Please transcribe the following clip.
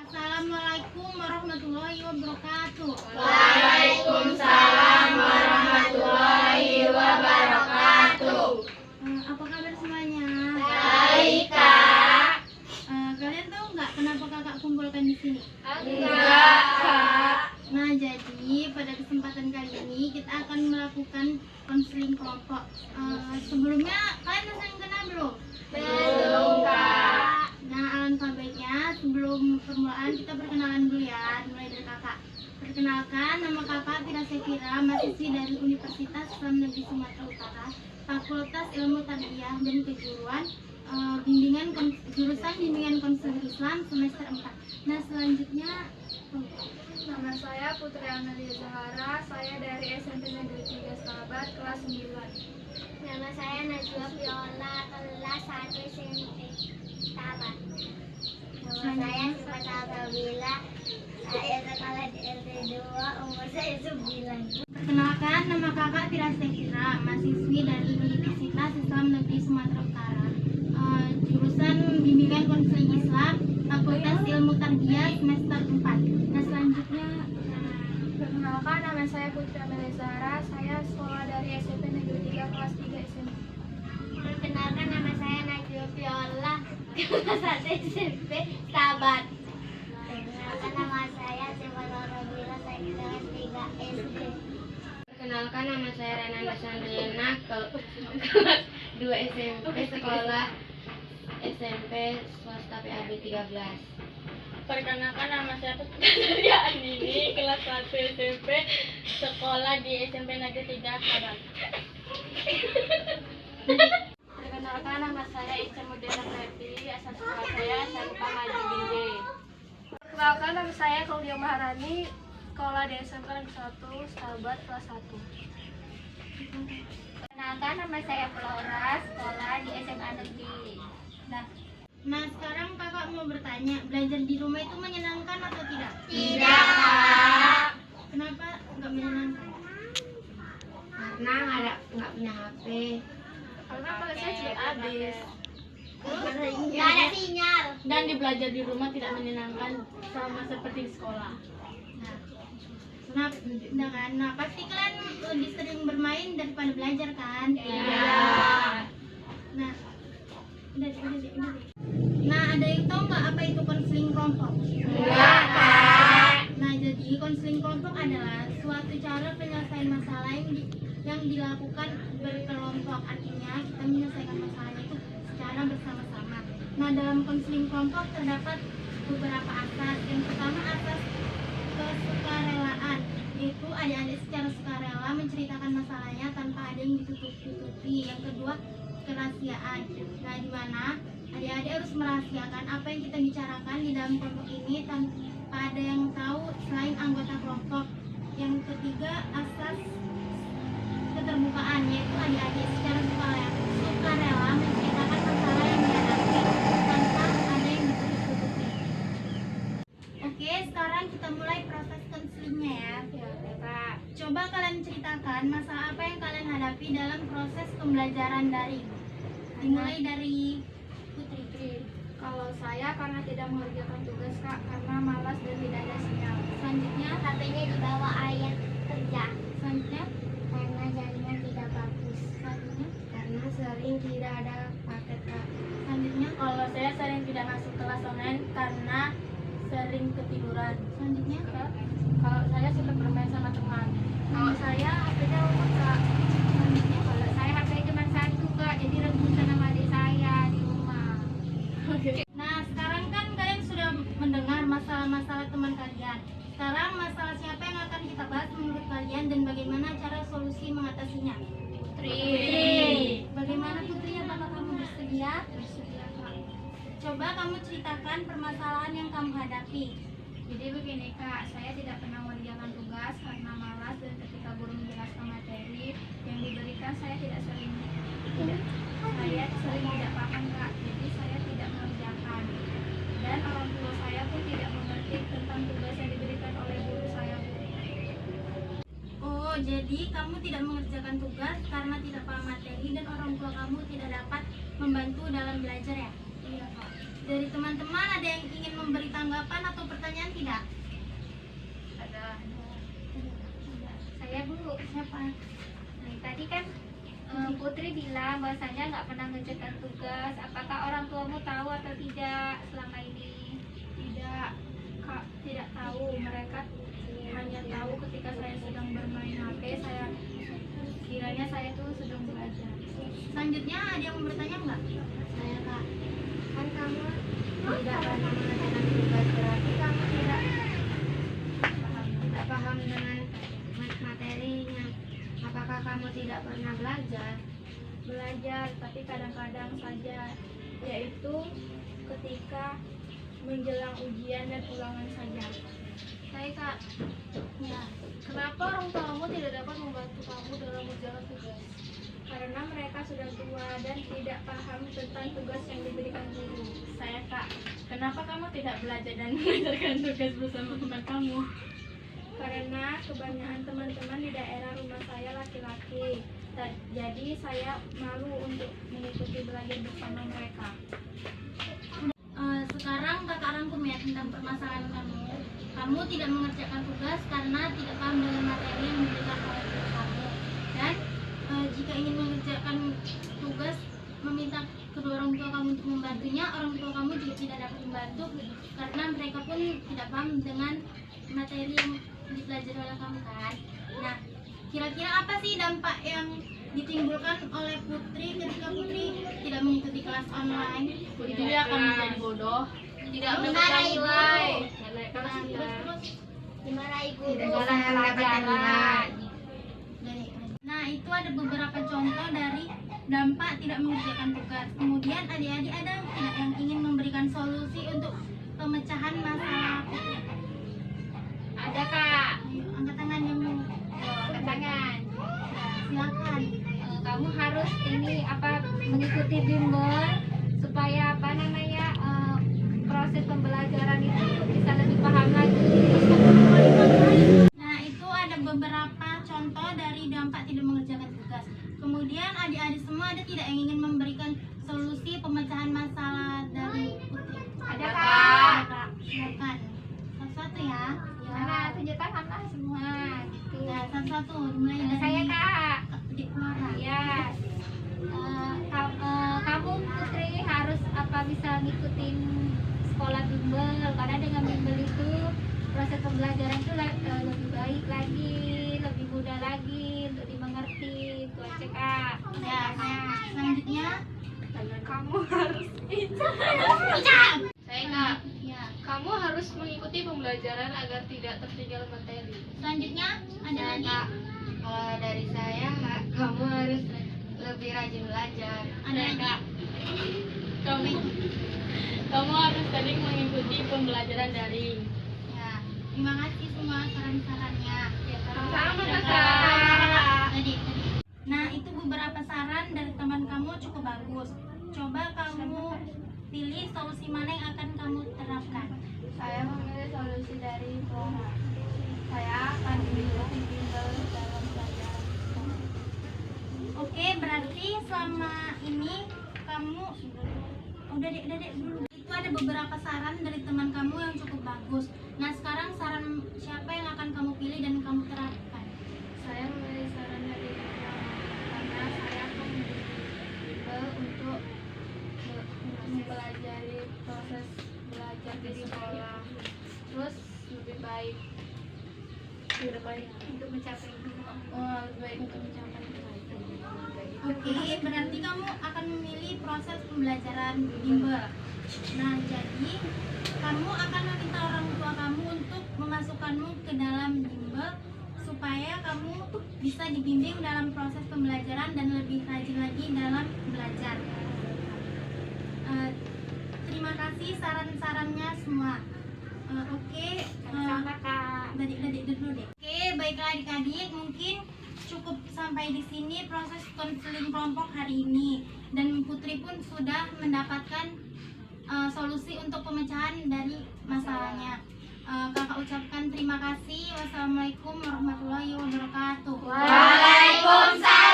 Assalamualaikum warahmatullahi wabarakatuh. Waalaikumsalam warahmatullahi wabarakatuh. Apa kabar semuanya? Baik, Kak. Kalian tahu nggak kenapa kakak kumpulkan di sini? Enggak, Kak. Nah, jadi pada kesempatan kali ini kita akan melakukan konseling kelompok. Sebelumnya kalian udah sering kenal belum? Belum, Kak. Nah, alangkah baiknya sebelum permulaan kita perkenalan dulu ya, mulai dari kakak. Perkenalkan, nama kakak Tira Sekira, mahasiswi dari Universitas Islam Negeri Sumatera Utara, Fakultas Ilmu Tarbiyah dan Keguruan, jurusan bimbingan konseling Islam semester 4. Nah, selanjutnya Nama saya Putri Amelia Zahara, saya dari SMP Negeri 3 Sahabat, kelas 9. Nama saya Najwa Viola, kelas 1 SMP Sahabat. Nama saya Sifat Alkabila, saya sekolah di RT 2, umur saya 9. perkenalkan, nama kakak Tira Sekira, mahasiswi dari Universitas Islam Negeri Sumatera Utara, jurusan bimbingan konseling Islam, Fakultas Ilmu Tarbiyah semester 4. Nah, selanjutnya Perkenalkan, nama saya Putri Amelia Zahara, saya sekolah dari SMP Negeri 3, kelas 3 SMP. Perkenalkan, nama saya Najwa Viola, kelas 1 SMP Sahabat. Perkenalkan, nama saya Sifat Alkabila, saya kelas 3 SD. Perkenalkan, nama saya Renanda Sandriana, kelas 2 SMP, sekolah SMP swasta PAB 13. Perkenalkan, nama saya Putri Andini, kelas 1 SMP, sekolah di SMP Negeri 3 Sahabat. Perkenalkan, nama saya Ica Mudena Preti, asal sekolah saya SMK Maju Binjai. Perkenalkan, nama saya Klaudia Maharani, sekolah di SMK Negeri 1 Sahabat, kelas 1. Perkenalkan, nama saya Flora, sekolah di SMA Negeri. Nah, sekarang kakak mau bertanya, belajar di rumah itu menyenangkan atau tidak? Tidak, Kak. Kenapa nggak menyenangkan? Karena nggak punya HP. Karena kalau saya sudah habis. Nggak ada sinyal. Dan di belajar di rumah tidak menyenangkan sama seperti di sekolah. Nah, pasti kalian lebih sering bermain daripada belajar kan? Iya. Nah, udah. Nah, ada yang tahu nggak apa itu konseling kelompok? Enggak, Kak. Nah, jadi konseling kelompok adalah suatu cara penyelesaian masalah yang dilakukan berkelompok. Artinya kita menyelesaikan masalah itu secara bersama-sama. Nah, dalam konseling kelompok terdapat beberapa asas. Yang pertama, asas kesukarelaan, yaitu adik-adik secara sukarela menceritakan masalahnya tanpa ada yang ditutup-tutupi. Yang kedua, kerahasiaan. Nah, di mana adik-adik harus merahasiakan apa yang kita bicarakan di dalam kelompok ini tanpa ada yang tahu selain anggota kelompok. Yang ketiga, asas keterbukaan, yaitu adik-adik secara sukarela menceritakan masalah yang dihadapi tanpa ada yang ditutup-tutupi. Oke, sekarang kita mulai proses konselingnya ya. Kak. Coba kalian ceritakan masalah apa yang kalian hadapi dalam proses pembelajaran daring. Dimulai dari Putri. Kalau saya karena tidak mengerjakan tugas, Kak, karena malas dan tidak ada sinyal. Selanjutnya, HP-nya di bawah ayat kerja. selanjutnya, Karena jaringan tidak bagus. selanjutnya, Karena sering tidak ada paket, Kak. selanjutnya, Kalau saya sering tidak masuk kelas online karena sering ketiduran. selanjutnya. Kalau saya suka bermain sama teman. Kalau saya HP-nya rusak, Kak. Selanjutnya. Kalau saya HP cuma satu, Kak, jadi rebutan sama adik saya di rumah. Nah, sekarang kan kalian sudah mendengar masalah-masalah teman kalian. Sekarang masalah siapa yang akan kita bahas menurut kalian dan bagaimana cara solusi mengatasinya? Putri. Bagaimana Putri, apakah kamu bersedia? Bersedia, Kak. Coba kamu ceritakan permasalahan yang kamu hadapi. Jadi begini, Kak, saya tidak pernah mengerjakan tugas karena malas dan ketika guru menjelaskan materi yang diberikan saya sering tidak paham, Kak. Jadi saya tidak mengerjakan. Dan orang tua saya pun tidak mengerti tentang tugas yang diberikan oleh guru saya. Oh, jadi kamu tidak mengerjakan tugas karena tidak paham materi dan orang tua kamu tidak dapat membantu dalam belajar ya? Iya, Kak. Dari teman-teman ada yang ingin memberi tanggapan atau pertanyaan tidak? Ada. Saya Bu. Siapa? Tadi kan Putri bilang bahwasanya nggak pernah mengerjakan tugas. Apakah orang tuamu tahu atau tidak selama ini? Tidak, Kak, tidak tahu. Mereka hanya tahu ketika saya sedang bermain HP. Saya kiranya saya tuh sedang belajar. Selanjutnya ada yang mau bertanya nggak? Saya Kak, kan kamu tidak pernah mengerjakan tugas, berarti kamu tidak paham dengan materinya. Apakah kamu tidak pernah belajar? Belajar, tapi kadang-kadang saja, yaitu ketika menjelang ujian dan ulangan saja. Saya Kak, Ya, kenapa orang tuamu tidak dapat membantu kamu dalam menjalankan tugas? karena mereka sudah tua dan tidak paham tentang tugas yang diberikan guru. Saya, Kak, kenapa kamu tidak belajar dan mengerjakan tugas bersama teman kamu? Karena kebanyakan teman-teman di daerah rumah saya laki-laki, jadi saya malu untuk mengikuti belajar bersama mereka. Sekarang kakak rangkum ya tentang permasalahan kamu. Kamu tidak mengerjakan tugas karena tidak paham dengan materi yang diberikan oleh guru kamu. Dan jika ingin mengerjakan tugas, meminta kedua orang tua kamu untuk membantunya, orang tua kamu juga tidak dapat membantu karena mereka pun tidak paham dengan materi yang dipelajari oleh kamu kan. Nah, kira-kira apa sih dampak yang ditimbulkan oleh Putri ketika Putri tidak mengikuti kelas online? Dia akan menjadi bodoh, tidak Dimarahi nilai. Terus dimarahi guru. Tidak bisa mendapatkan nilai. Nah, itu ada beberapa contoh dari dampak tidak mengerjakan tugas. Kemudian adik-adik ada tidak yang ingin memberikan solusi untuk pemecahan masalah Putri? Ada Kak. Ayo, angkat tangan yang mau. Angkat tangan. Silakan. Kamu harus mengikuti bimbel supaya proses pembelajaran itu bisa lebih paham lagi. Nah, itu ada beberapa contoh dari dampak tidak mengerjakan tugas. Kemudian adik-adik semua ada tidak yang ingin memberikan solusi pemecahan masalah dari Putri? Ada Kak. Kak, silakan. Satu-satu ya. Mana tunjukkan semua gitu. Ya, satu-satu. Mulai dari Saya Kak. Adik Flora. Ya. Kamu Putri harus bisa ngikutin sekolah bimbel karena dengan bimbel itu proses pembelajaran itu lebih baik lagi, lebih mudah lagi untuk dimengerti. Itu aja Kak. Ya, selanjutnya Kamu harus Saya Kak. ya. Kamu harus mengikuti pembelajaran agar tidak tertinggal materi. Selanjutnya ada Ya, lagi. Kak. Kalau dari saya, Kak, kamu harus lebih rajin belajar. Ada lagi. Kamu harus sering mengikuti pembelajaran daring. Ya, terima kasih semua saran-sarannya. Sama Ya, Kak. Tadi. Nah, itu beberapa saran dari teman kamu cukup bagus. Coba kamu pilih solusi mana yang akan kamu terapkan. Saya memilih solusi dari Flora. Saya akan mengikuti bimbel dalam pelajaran. Oke, berarti selama ini kamu udah dek dulu. Itu ada beberapa saran dari teman kamu yang cukup bagus. Nah, sekarang saran siapa yang akan kamu pilih dan kamu terapkan? Saya memilih saran dari Flora karena saya akan bimbel untuk mempelajari proses belajar di sekolah. Terus lebih baik Untuk mencapai lebih baik untuk mencapai kebaikan. Oke, berarti kamu akan memilih proses pembelajaran bimbel. Nah, jadi kamu akan meminta orang tua kamu untuk memasukkanmu ke dalam bimbel supaya kamu bisa dibimbing dalam proses pembelajaran dan lebih rajin lagi dalam belajar. Terima kasih saran-sarannya semua. Oke, sama Kak. adik-adik dulu deh. Oke, baiklah adik-adik, mungkin cukup sampai di sini proses konseling kelompok hari ini. Dan Putri pun sudah mendapatkan solusi untuk pemecahan dari masalahnya. Kakak ucapkan terima kasih. Wassalamualaikum warahmatullahi wabarakatuh. Waalaikumsalam.